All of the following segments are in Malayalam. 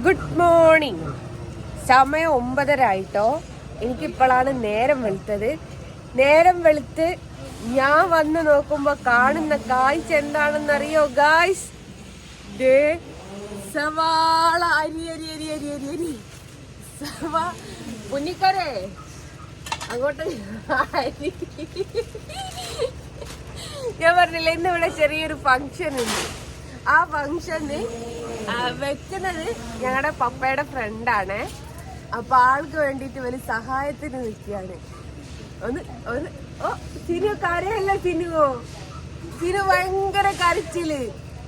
Good morning. സമയം 9:30 ആയിട്ടോ. എനിക്കിപ്പോഴാണ് നേരം വെളുത്തത്. നേരം വെളുത്ത് ഞാൻ വന്ന് നോക്കുമ്പോ കാണുന്ന കാഴ്ച എന്താണെന്നറിയോ ഗായ്സ്? സവാള അരി അരി അരി അരി അരി അരി പുന്നിക്കരേ അങ്ങോട്ട്. ഞാൻ പറഞ്ഞില്ല, ഇന്ന് ഇവിടെ ചെറിയൊരു ഫംഗ്ഷൻ ഉണ്ട്. ആ ഫംഗ്ഷന് വെക്കുന്നത് ഞങ്ങളുടെ പപ്പയുടെ ഫ്രണ്ടാണ്. അപ്പൊ ആൾക്ക് വേണ്ടിട്ട് ഒരു സഹായത്തിന് നിൽക്കുകയാണ്. ഓ സിനു കരയല്ല, സിനു ഭയങ്കര കരച്ചില്.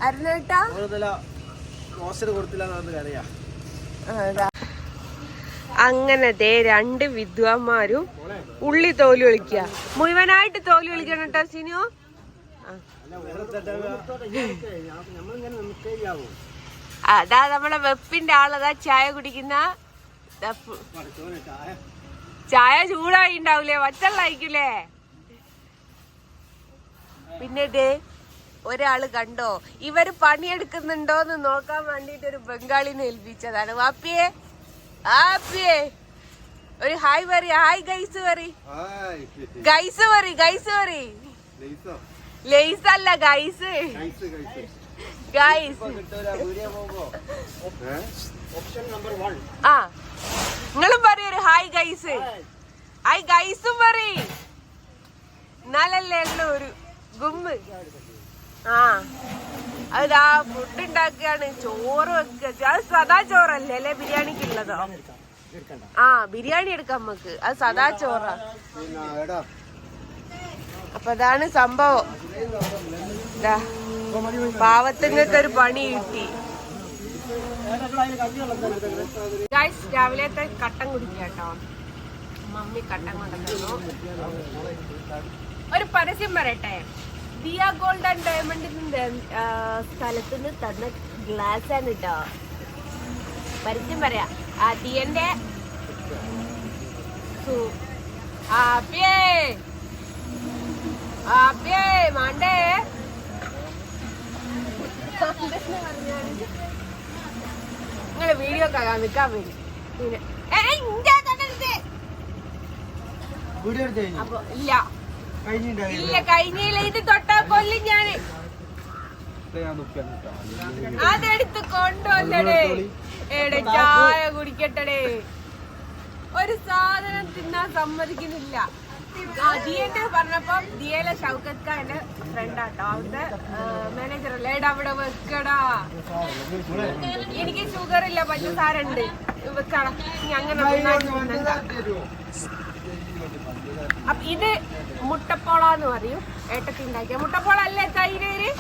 അരുണേട്ടാ അങ്ങനെ രണ്ട് വിദ്വാന്മാരും ഉള്ളി തോല് കളിക്കുക. മുഴുവനായിട്ട് തോല് കളിക്കണം കേട്ടോ സിനു. അതാ നമ്മളെ വെപ്പിന്റെ ആളതാ ചായ കുടിക്കുന്ന. ചായ ചൂടായി ഉണ്ടാവൂലേ, വച്ചല്ലായിക്കൂലേ. പിന്നെ ഒരാള് കണ്ടോ, ഇവര് പണിയെടുക്കുന്നുണ്ടോന്ന് നോക്കാൻ വേണ്ടിട്ട് ഒരു ബംഗാളിനെ ഏൽപ്പിച്ചതാണ്. വാപ്പിയെ ആപ്പിയെ ഒരു ഹായ് പറ. ഹായ് ഗൈസ് പറ. ഗൈസ് പറ. ഗൈസ് പറ. ലേസ് അല്ല ഗൈസ്. ഗൈസ് ആ നിങ്ങളും പറയൊരു ഹായ് ഗൈസ്. ഹായ് ഗൈസും പറ. എന്നാലല്ലേ ഉള്ളു ഒരു ഗുമ്മ്. ആ അതാ ഫുഡ് ഉണ്ടാക്കുകയാണ്. ചോറ് വെക്കുക. അത് സദാ ചോറല്ലേ അല്ലെ ബിരിയാണിക്കുള്ളതോ? ആ ബിരിയാണി എടുക്കാം നമുക്ക്. അത് സദാ ചോറാ. അപ്പൊ അതാണ് സംഭവം. പാവത്തുങ്ങൾക്ക് ഒരു പണി കിട്ടി. രാവിലത്തെ കട്ടൻ കുടിക്കുക കേട്ടോ. മമ്മി കട്ടൻ കൊണ്ടുവന്നു. ഒരു പരസ്യം പറയട്ടെ. ദിയ ഗോൾഡ് ആൻഡ് ഡയമണ്ടിന്റെ സ്ഥലത്തുനിന്ന് തന്ന ഗ്ലാസ് ആണ് കേട്ടോ. പരസ്യം പറയാ. ആ ദിയന്റെ മാണ്ടേ നിങ്ങള് വീഡിയോ നിക്കാൻ വേണ്ടി. അപ്പൊ ഇല്ല ഇല്ല കഴിഞ്ഞില്ല. ഇത് തൊട്ടാ കൊല്ലും ഞാന്. അതെടുത്ത് കൊണ്ടുവന്നടേ. എടെ ചായ കുടിക്കട്ടെ. ഒരു സാധനം തിന്നാൻ സമ്മതിക്കുന്നില്ല. ദിയന്റെ പറഞ്ഞപ്പോ ദിയയിലെ ഷൗക്കത്ത് ഖാന്റെ ഫ്രണ്ടാട്ടോ. അവിടുത്തെ മാനേജറല്ലേ. എടാ അവിടെ വെക്കടാ. എനിക്ക് ഷുഗർ ഇല്ല, പഞ്ചസാര ഉണ്ട്. വെക്കടാ. അങ്ങനെ അപ്പൊ ഇത് മുട്ടപ്പോളാന്ന് പറയും. ഏട്ടത്തി ഉണ്ടാക്കിയ മുട്ടപ്പോള അല്ലേ തൈരേര്?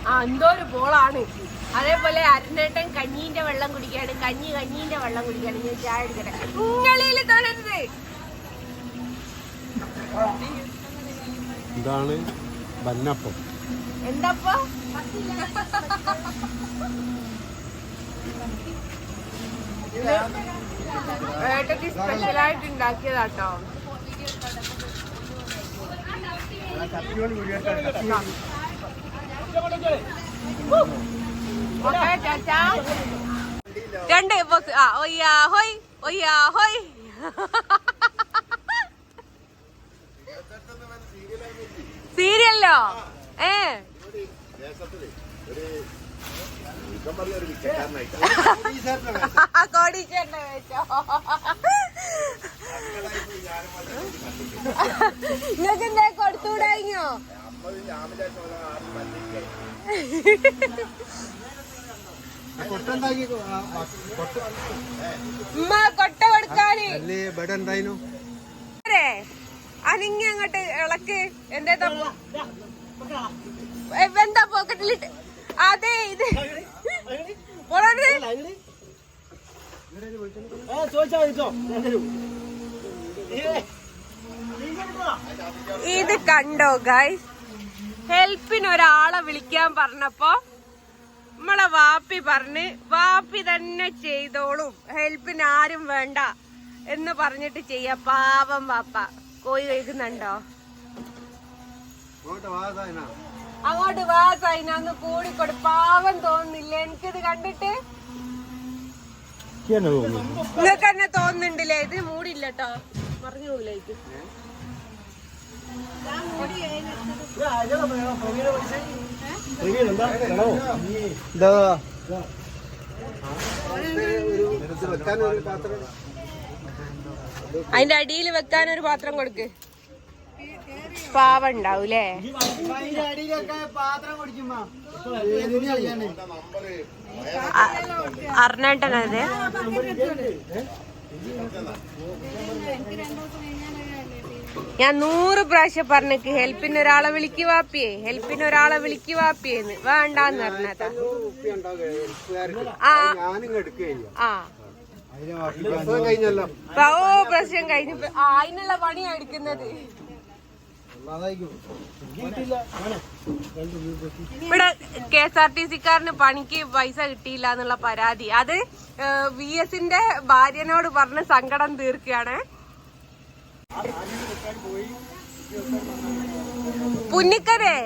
ആ എന്തോ ഒരു പോളാണ്. അതേപോലെ അരുണേട്ടൻ കഞ്ഞീന്റെ വെള്ളം കുടിക്കാണ്. കഞ്ഞീന്റെ വെള്ളം കുടിക്കാണ്. ഞാൻ ചായ എടുക്കട്ടെ. നിങ്ങളിൽ തൊഴരുത്. ഇതാണ് ബന്നപ്പം. എന്താപ്പോ ഏട്ടത്തി സ്പെഷ്യലായിട്ട് ഉണ്ടാക്കിയതാട്ടോ. രണ്ട് ബോക്സ്. ആ ഒയ്യാ ഹോയ് ഒയ്യാ ഹോയ്. സീരിയല്ലോ? കോടീശ്വരനെ വെച്ചോ? നിങ്ങൾക്ക് എന്താ കൊടുത്തുകൂടായിങ്ങോ? കൊട്ട കൊടുക്കാന് അനിങ്ങി അങ്ങോട്ട് ഇളക്ക്. എന്താ പോക്കറ്റിലിട്ട്? അതെ ഇത് ഇത് കണ്ടോ ഗൈസ്? ഹെൽപ്പിന് ഒരാളെ വിളിക്കാൻ പറഞ്ഞപ്പോ നമ്മളെ വാപ്പി പറഞ്ഞ് വാപ്പി തന്നെ ചെയ്തോളും, ഹെൽപ്പിന് ആരും വേണ്ട എന്ന് പറഞ്ഞിട്ട് ചെയ്യാ. പാവം വാപ്പ. കോഴി കഴിക്കുന്നുണ്ടോ? അങ്ങോട്ട് വാ സൈനാന്ന് കൂടിക്കൊടു. പാവം തോന്നുന്നില്ല എനിക്കിത് കണ്ടിട്ട്. നിങ്ങൾക്ക് തന്നെ തോന്നുന്നുണ്ടല്ലേ? ഇത് മൂടില്ലട്ടോ, മറിഞ്ഞു പോകില്ലേക്ക്. അതിന്റെ അടിയിൽ വെക്കാൻ ഒരു പാത്രം കൊടുക്ക്. പാവ ഉണ്ടാവൂലേ? അർണേട്ടനത് ഞാൻ 100 പ്രാവശ്യം പറഞ്ഞേക്ക് ഹെൽപ്പിന് ഒരാളെ വിളിക്കുവാപ്പിയേ, ഹെൽപ്പിന് ഒരാളെ വിളിക്കുവാപ്പിയേന്ന്. വേണ്ടാന്ന് പറഞ്ഞതാ. ഓ പ്രശ്നം കഴിഞ്ഞു. അതിനുള്ള പണിയാ എടുക്കുന്നത്. ഇവിടെ KSRTC-ക്കാരന് പണിക്ക് പൈസ കിട്ടിയില്ല എന്നുള്ള പരാതി, അത് VS-ന്റെ ഭാര്യനോട് പറഞ്ഞ് സങ്കടം തീർക്കുകയാണ്. പുന്നിക്കരെ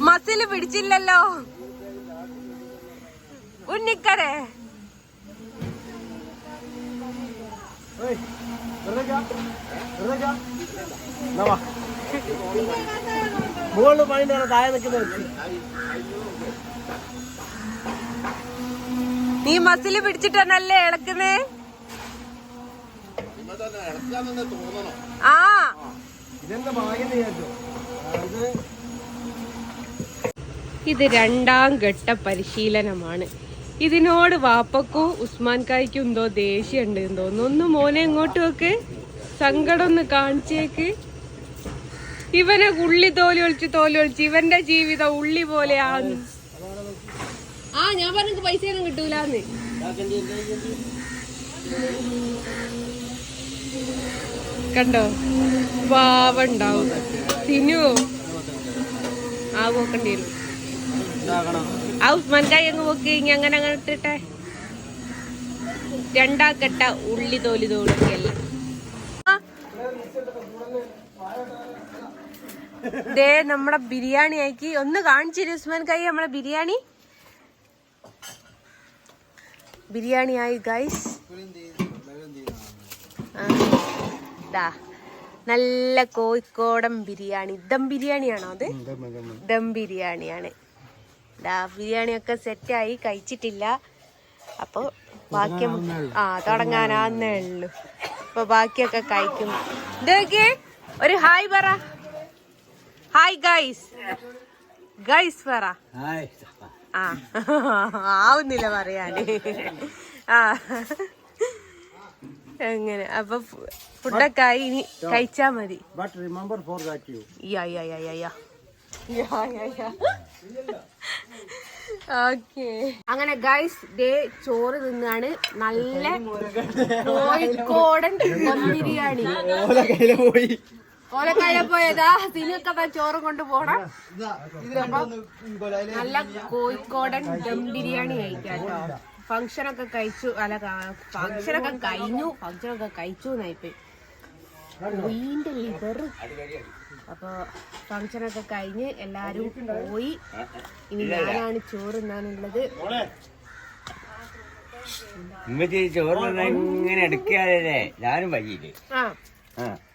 മസില് പിടിച്ചില്ലല്ലോ. ഉന്നിക്കരെ മുകളിൽ പണിന്റെ താഴെ നിൽക്കുന്നത്. നീ മസില് പിടിച്ചിട്ടല്ലേ ഇളക്കുന്നേ? ആ ഇത് 2ാം ഘട്ട പരിശീലനമാണ്. ഇതിനോട് വാപ്പക്കും ഉസ്മാൻ കായ്ക്കും എന്തോ ദേഷ്യമുണ്ട് തോന്നുന്നു. ഒന്ന് മോനെ ഇങ്ങോട്ട് വെക്ക്, സങ്കടം ഒന്ന് കാണിച്ചേക്ക്. ഇവനെ ഉള്ളി തോലി ഒളിച്ച് ഇവന്റെ ജീവിതം ഉള്ളി പോലെയാന്ന്. ആ ഞാൻ പറഞ്ഞ പൈസ ഒന്നും കിട്ടൂലെന്ന്. കണ്ടോ പാവുണ്ടാവും. തിന്നുവോ? ആ പോക്കണ്ടി വരും. ആ ഉസ്മാൻ കായ് അങ്ങ് പോക്കി ഇനി അങ്ങനെ ഇട്ടിട്ടെ. 2ാം ഘട്ട ഉള്ളി തോലിയൊക്കെയല്ല. ദേ നമ്മളെ ബിരിയാണി ആക്കി. ഒന്ന് കാണിച്ചിരു ഉസ്മാൻ കായ്. നമ്മളെ ബിരിയാണി ആയി ഗൈസ്. നല്ല കോഴിക്കോടൻ ബിരിയാണി. ദം ബിരിയാണിയാണോ അത്? ദം ബിരിയാണിയാണ്. ബിരിയാണിയൊക്കെ സെറ്റായി, കഴിച്ചിട്ടില്ല. അപ്പൊ ബാക്കി തുടങ്ങാനാന്നേ ഉള്ളു. അപ്പൊ ബാക്കിയൊക്കെ കഴിക്കും. ഇതൊക്കെ ഒരു ഹായ് പറ. ഹായ് ഗൈസ് പറ. ആവുന്നില്ല പറയാന്. അങ്ങനെ അപ്പൊ ഫുഡൊക്കെ ആയി, ഇനി കഴിച്ചാ മതി. ഓക്കെ അങ്ങനെ ഗൈസ് ദേ ചോറ് തിന്നാണ്. നല്ല കോഴിക്കോടൻ ബിരിയാണി. ഓലക്കൈല പോയതാ സിനൊക്കെ ചോറ് കൊണ്ട് പോണം. നല്ല കോഴിക്കോടൻ ദം ബിരിയാണി കഴിക്കാട്ടോ. ഫംഗ്ഷനൊക്കെ കഴിച്ചു. അല്ല ഫംഗ്ഷനൊക്കെ കഴിച്ചു എന്നായിപ്പോയി. കൊയിന്റെ ലിവർ. അപ്പൊ ഫംഗ്ഷനൊക്കെ കഴിഞ്ഞ് എല്ലാരും പോയി. ഇനി ഞാനാണ് ചോറ് തിന്നാനുള്ളത്. ചോറ് ഇങ്ങനെ എടുക്കാതെ ഞാനും വൈകില്ലേ?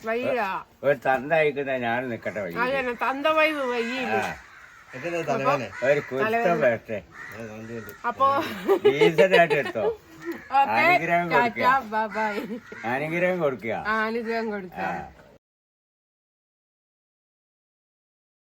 വയ്യ ഒരു തന്തായിക്കുന്ന ഞാനും നിക്കട്ടെ വൈകി. തന്ത വൈവ് വയ്യില്ല. ഒരു കുറ്റം വരട്ടെ. അപ്പൊ എടുത്തോ. അനുഗ്രഹം കൊടുക്കുക. അനുഗ്രഹം കൊടുക്കുക.